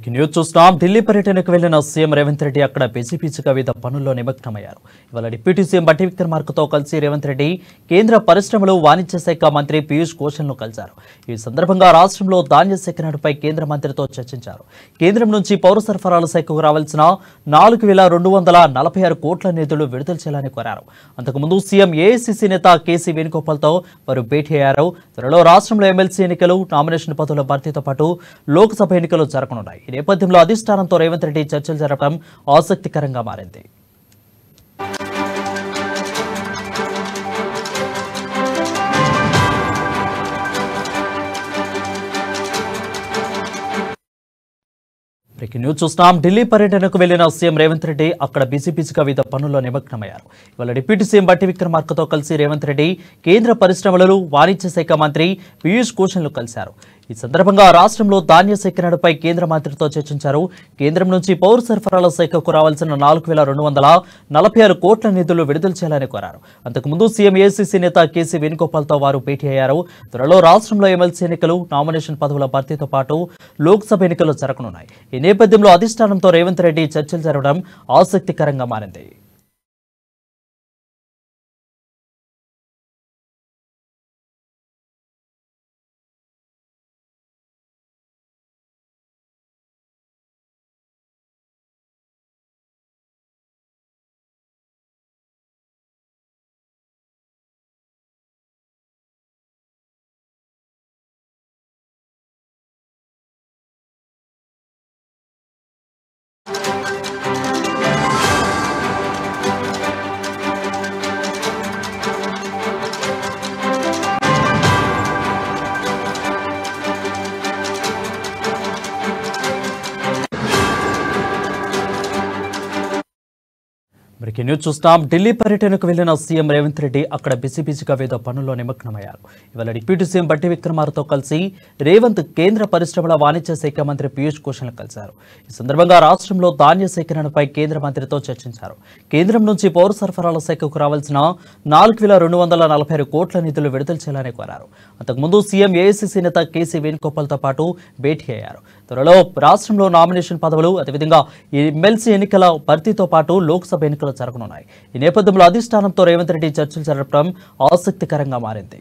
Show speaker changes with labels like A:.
A: Breaking news చూస్తున్నాం. ఢిల్లీ పర్యటనకు వెళ్లిన సీఎం రేవంత్ రెడ్డి అక్కడ బిజెపిగా వివిధ పనుల్లో నిమగ్నమయ్యారు. ఇవాళ డిప్యూటీ సీఎం బట్టి విక్రమార్కతో కలిసి రేవంత్ రెడ్డి కేంద్ర పరిశ్రమలు వాణిజ్య శాఖ మంత్రి పీయూష్ గోయల్ను కలిశారు. ఈ సందర్భంగా రాష్ట్రంలో ధాన్య సేకరణపై కేంద్ర మంత్రితో చర్చించారు. కేంద్రం నుంచి పౌర సరఫరాల శాఖకు రావాల్సిన 4,246 కోట్ల నిధులు విడుదల చేయాలని కోరారు. అంతకుముందు సీఎం ఏఐసీసీ నేత కేసీ వేణుగోపాల్తో వారు భేటీ అయ్యారు. త్వరలో రాష్ట్రంలో ఎమ్మెల్సీ ఎన్నికలు, నామినేషన్ పదవుల భర్తీతో పాటు లోక్సభ ఎన్నికలు జరగనున్నాయి. ఈ నేపథ్యంలో అధిష్టానంతో రేవంత్ రెడ్డి చర్చలు జరపడం ఆసక్తికరంగా మారింది. బ్రేకింగ్ న్యూస్ చూస్తున్నాం. ఢిల్లీ పర్యటనకు వెళ్లిన సీఎం రేవంత్ రెడ్డి అక్కడ బిజెపిగా వివిధ పనుల్లో నిమగ్నమయ్యారు. ఇవాళ డిప్యూటీ సీఎం బట్టి విక్రమార్కతో కలిసి రేవంత్ రెడ్డి కేంద్ర పరిశ్రమలు వాణిజ్య శాఖ మంత్రి పీయూష్ గోయల్ను కలిశారు. ఈ సందర్భంగా రాష్ట్రంలో ధాన్య సేకరణపై కేంద్ర మంత్రితో చర్చించారు. కేంద్రం నుంచి పౌర సరఫరాల శాఖకు రావాల్సిన 4,246 కోట్ల నిధులు విడుదల చేయాలని కోరారు. అంతకుముందు సీఎం ఏఐసీసీ నేత కేసీ వేణుగోపాల్తో వారు భేటీ అయ్యారు. త్వరలో రాష్ట్రంలో ఎమ్మెల్సీ ఎన్నికలు, నామినేషన్ పదవుల భర్తీతో పాటు లోక్సభ ఎన్నికలు జరగనున్నాయి. ఈ నేపథ్యంలో అధిష్టానంతో రేవంత్ రెడ్డి చర్చలు జరగడం ఆసక్తికరంగా మారింది. బ్రేకింగ్ న్యూస్ చూస్తాం. ఢిల్లీ పర్యటనకు వెళ్లిన సీఎం రేవంత్ రెడ్డి అక్కడ బిజెపిగా వివిధ పనుల్లో నిమగ్నమయ్యారు. ఇవాళ డిప్యూటీ సీఎం బట్టి విక్రమార్కతో కలిసి రేవంత్ కేంద్ర పరిశ్రమల వాణిజ్య శాఖ మంత్రి పీయూష్ గోయల్ను కలిశారు. ఈ సందర్భంగా రాష్ట్రంలో ధాన్య సేకరణపై కేంద్ర మంత్రితో చర్చించారు. కేంద్రం నుంచి పౌర సరఫరాల శాఖకు రావాల్సిన 4,246 కోట్ల నిధులు విడుదల చేయాలని కోరారు. అంతకుముందు సీఎం ఏఐసీసీ నేత కేసీ వేణుగోపాల్తో పాటు భేటీ అయ్యారు. త్వరలో రాష్ట్రంలో నామినేషన్ పదవులు, అదేవిధంగా ఎమ్మెల్సీ ఎన్నికల భర్తీతో పాటు లోక్సభ ఎన్నికలు జరగనున్నాయి. ఈ నేపథ్యంలో అధిష్టానంతో రేవంత్ రెడ్డి చర్చలు జరపడం ఆసక్తికరంగా మారింది.